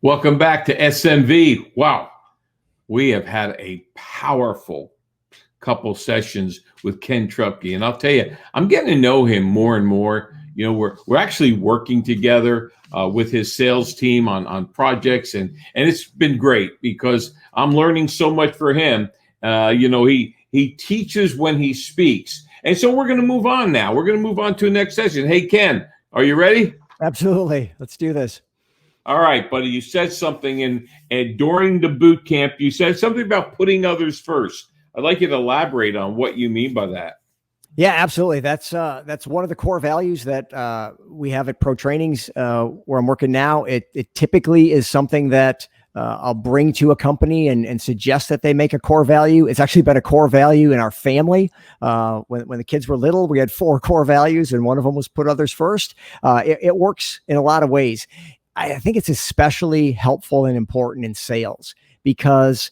Welcome back to SMV. Wow, we have had a powerful couple sessions with Ken Trupke, and I'll tell you, I'm getting to know him more and more. You know, we're actually working together with his sales team on projects, and it's been great because I'm learning so much for him. He teaches when he speaks, and so we're going to move on now. We're going to move on to the next session. Hey, Ken, are you ready? Absolutely. Let's do this. All right, buddy, you said something and during the boot camp, you said something about putting others first. I'd like you to elaborate on what you mean by that. Yeah, absolutely. That's one of the core values that we have at Pro Trainings where I'm working now. It typically is something that I'll bring to a company and suggest that they make a core value. It's actually been a core value in our family. When the kids were little, we had 4 core values, and one of them was put others first. It works in a lot of ways. I think it's especially helpful and important in sales because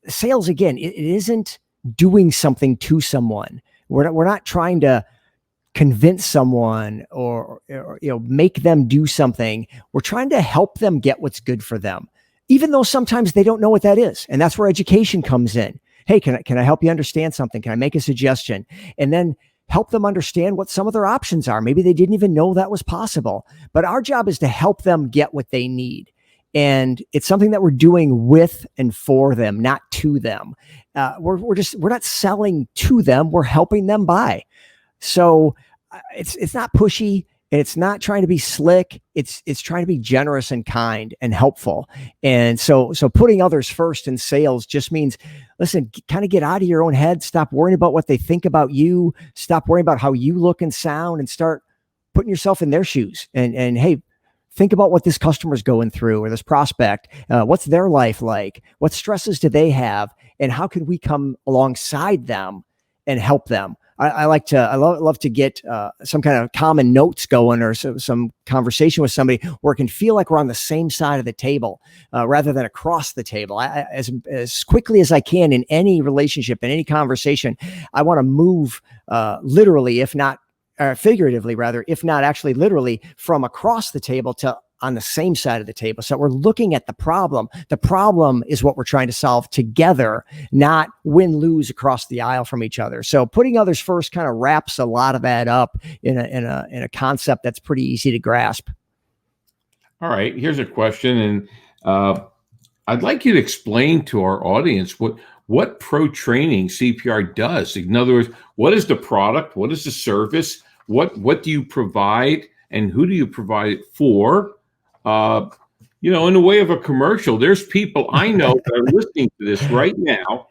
sales, again, it isn't doing something to someone. We're not trying to convince someone or make them do something. We're trying to help them get what's good for them, even though sometimes they don't know what that is. And that's where education comes in. Hey, can I help you understand something? Can I make a suggestion? And then help them understand what some of their options are. Maybe they didn't even know that was possible. But our job is to help them get what they need. And it's something that we're doing with and for them, not to them. We're not selling to them. We're helping them buy. So it's not pushy. And it's not trying to be slick. It's trying to be generous and kind and helpful. And so putting others first in sales just means, listen, kind of get out of your own head. Stop worrying about what they think about you. Stop worrying about how you look and sound, and start putting yourself in their shoes. And hey, think about what this customer's going through or this prospect. What's their life like? What stresses do they have? And how can we come alongside them and help them? I love to get some kind of common notes going, or some conversation with somebody where it can feel like we're on the same side of the table rather than across the table. As quickly as I can in any relationship, in any conversation, I want to move literally, if not figuratively, rather, if not actually literally, from across the table to on the same side of the table. So we're looking at the problem. The problem is what we're trying to solve together, not win-lose across the aisle from each other. So putting others first kind of wraps a lot of that up in a concept that's pretty easy to grasp. All right, here's a question, and I'd like you to explain to our audience what Pro Training CPR does. In other words, what is the product? What is the service? What do you provide, and who do you provide it for? In the way of a commercial, there's people I know that are listening to this right now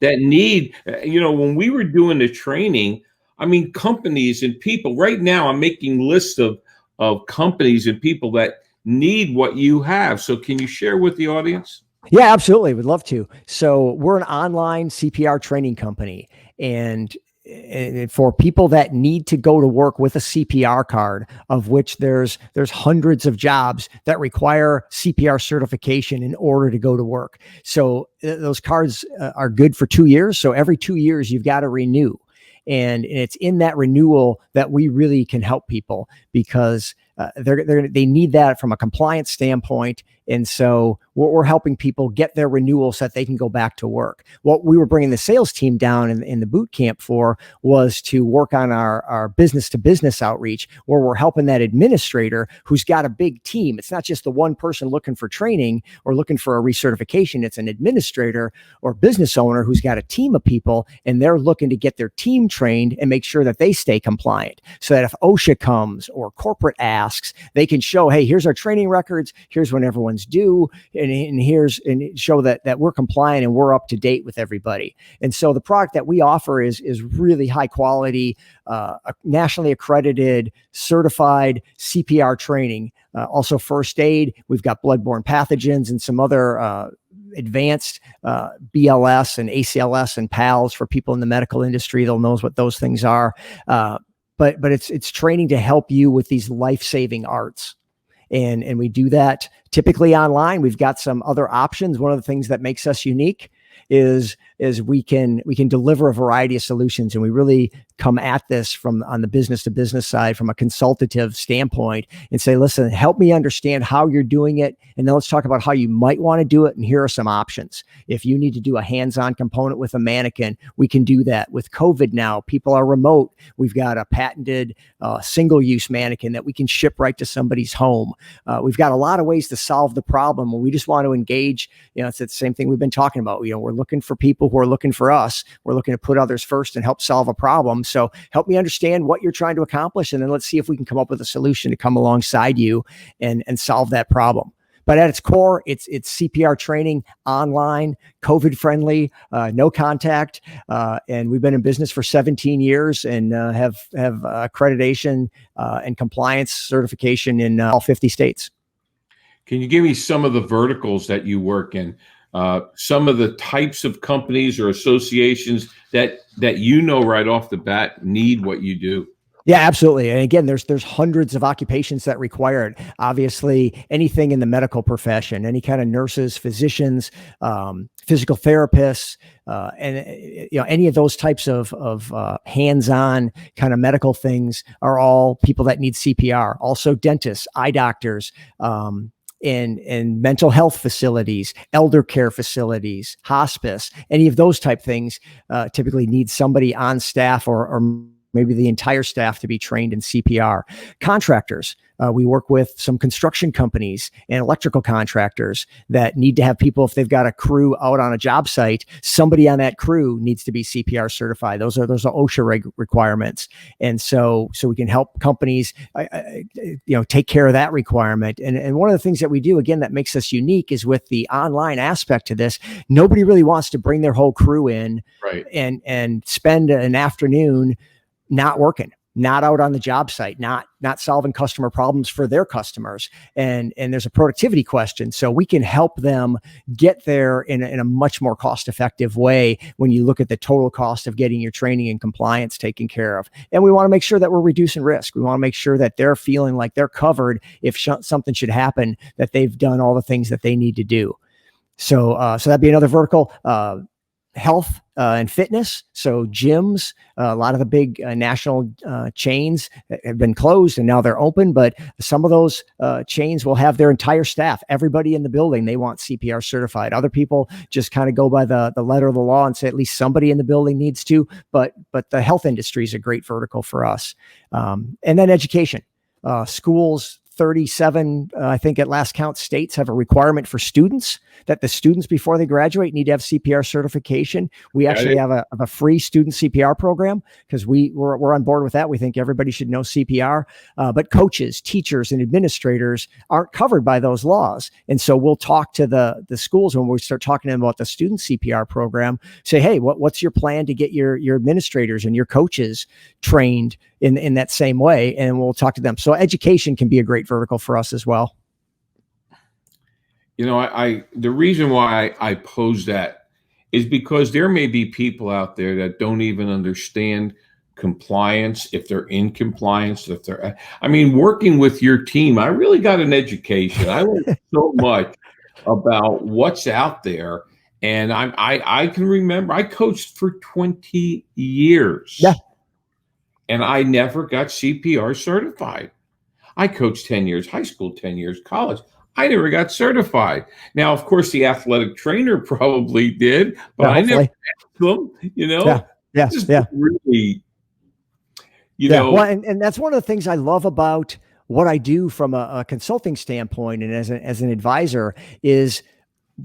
that need, when we were doing the training, I mean, companies and people right now, I'm making lists of companies and people that need what you have. So can you share with the audience? Yeah, absolutely. Would love to. So we're an online CPR training company, and for people that need to go to work with a CPR card, of which there's hundreds of jobs that require CPR certification in order to go to work. So those cards are good for 2 years. So every 2 years you've got to renew. And it's in that renewal that we really can help people, because they need that from a compliance standpoint. And so we're helping people get their renewal so that they can go back to work. What we were bringing the sales team down in the boot camp for was to work on our business to business outreach, where we're helping that administrator who's got a big team. It's not just the one person looking for training or looking for a recertification. It's an administrator or business owner who's got a team of people, and they're looking to get their team trained and make sure that they stay compliant, so that if OSHA comes or corporate asks, they can show, hey, here's our training records, here's when everyone's due, and show that we're compliant and we're up to date with everybody. And so the product that we offer is really high quality, nationally accredited, certified CPR training, also first aid. We've got bloodborne pathogens and some other advanced BLS and ACLS and PALS for people in the medical industry. They'll know what those things are. But it's training to help you with these life-saving arts. And we do that typically online. We've got some other options. One of the things that makes us unique is is we can deliver a variety of solutions, and we really come at this from on the business to business side from a consultative standpoint and say, listen, help me understand how you're doing it, and then let's talk about how you might want to do it, and here are some options. If you need to do a hands-on component with a mannequin, we can do that. With COVID now, people are remote. We've got a patented single-use mannequin that we can ship right to somebody's home. We've got a lot of ways to solve the problem, and we just want to engage. It's the same thing we've been talking about. We're looking for people who are looking for us. We're looking to put others first and help solve a problem. So help me understand what you're trying to accomplish, and then let's see if we can come up with a solution to come alongside you and solve that problem. But at its core, it's CPR training, online, COVID friendly, no contact, and we've been in business for 17 years and have accreditation and compliance certification in all 50 states. Can you give me some of the verticals that you work in? Some of the types of companies or associations that right off the bat need what you do? Yeah, absolutely. And again, there's hundreds of occupations that require it. Obviously, anything in the medical profession, any kind of nurses, physicians, physical therapists, and any of those types of hands-on kind of medical things are all people that need CPR. Also, dentists, eye doctors, in mental health facilities, elder care facilities, hospice, any of those type things typically need somebody on staff or maybe the entire staff to be trained in CPR. Contractors, we work with some construction companies and electrical contractors that need to have people, if they've got a crew out on a job site, somebody on that crew needs to be CPR certified. Those are OSHA requirements. And so we can help companies, take care of that requirement. And one of the things that we do, again, that makes us unique is with the online aspect to this. Nobody really wants to bring their whole crew in, right, and spend an afternoon not working, not out on the job site, not solving customer problems for their customers. And there's a productivity question. So we can help them get there in a much more cost-effective way when you look at the total cost of getting your training and compliance taken care of. And we want to make sure that we're reducing risk. We want to make sure that they're feeling like they're covered if something should happen, that they've done all the things that they need to do. So that'd be another vertical. Health and fitness. So gyms, a lot of the big national chains have been closed and now they're open, but some of those chains will have their entire staff, everybody in the building, they want CPR certified. Other people just kind of go by the letter of the law and say at least somebody in the building needs to, but the health industry is a great vertical for us. And then education, schools, 37, I think at last count, states have a requirement for students that the students before they graduate need to have CPR certification. We actually have a free student CPR program because we're on board with that. We think everybody should know CPR, but coaches, teachers, and administrators aren't covered by those laws. And so we'll talk to the schools when we start talking to them about the student CPR program, say, hey, what's your plan to get your administrators and your coaches trained in that same way? And we'll talk to them. So education can be a great vertical for us as well. The reason why I pose that is because there may be people out there that don't even understand compliance, if they're in compliance, working with your team, I really got an education. I learned so much about what's out there. And I can remember I coached for 20 years. Yeah. And I never got CPR certified. I coached 10 years, high school, 10 years, college. I never got certified. Now, of course, the athletic trainer probably did, but I never asked them, really, Well, and that's one of the things I love about what I do from a consulting standpoint and as an advisor is,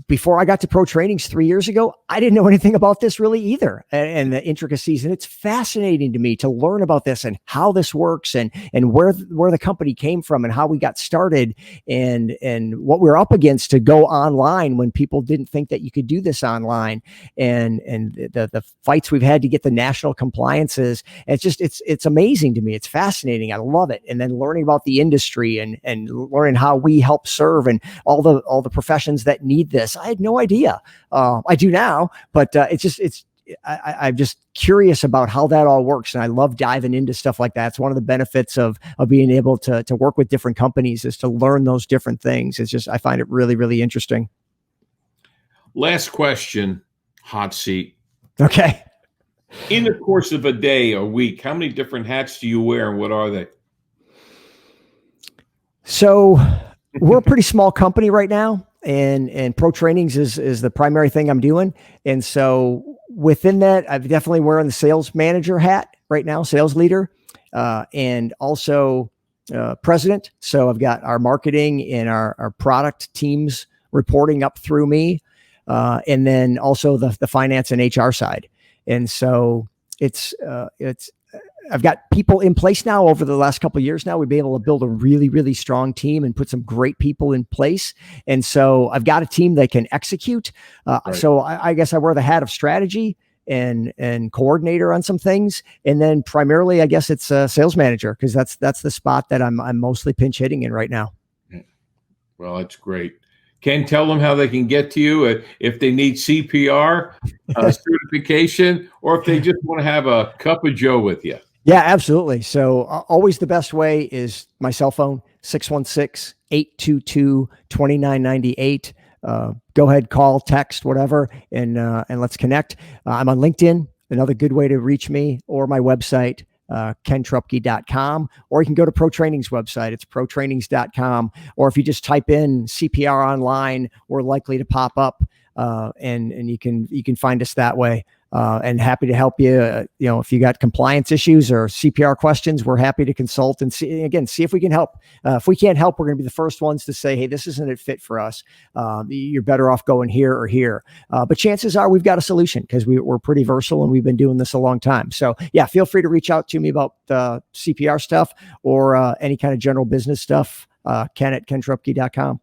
before I got to pro trainings 3 years ago, I didn't know anything about this really either, and the intricacies. And it's fascinating to me to learn about this and how this works and where the company came from and how we got started and what we're up against to go online when people didn't think that you could do this online, and the fights we've had to get the national compliances. It's amazing to me. It's fascinating. I love it. And then learning about the industry and learning how we help serve and all the professions that need this. I had no idea. I do now, but I'm just curious about how that all works. And I love diving into stuff like that. It's one of the benefits of being able to work with different companies is to learn those different things. I find it really, really interesting. Last question, hot seat. Okay. In the course of a day or week, how many different hats do you wear and what are they? So we're a pretty small company right now, and pro trainings is the primary thing I'm doing. And so within that, I've definitely wearing the sales manager hat right now, sales leader, and also president. So I've got our marketing and our product teams reporting up through me, and then also the finance and HR side. And so it's I've got people in place now over the last couple of years. Now we've been able to build a really, really strong team and put some great people in place. And so I've got a team that can execute. Right. So I guess I wear the hat of strategy and coordinator on some things. And then primarily, I guess it's a sales manager, because that's the spot that I'm mostly pinch hitting in right now. Well, that's great. Ken, tell them how they can get to you if they need CPR certification, or if they just want to have a cup of Joe with you. Yeah, absolutely. So always the best way is my cell phone, 616-822-2998. Go ahead, call, text, whatever, and let's connect. I'm on LinkedIn, another good way to reach me, or my website, kentrupke.com, or you can go to Pro Training's website. It's protrainings.com. Or if you just type in CPR online, we're likely to pop up, and you can find us that way. And happy to help you. If you got compliance issues or CPR questions, we're happy to consult and see if we can help. If we can't help, we're going to be the first ones to say, hey, this isn't a fit for us. You're better off going here or here. But chances are we've got a solution, because we're pretty versatile and we've been doing this a long time. So yeah, feel free to reach out to me about CPR stuff or any kind of general business stuff. Ken at kentrupke.com.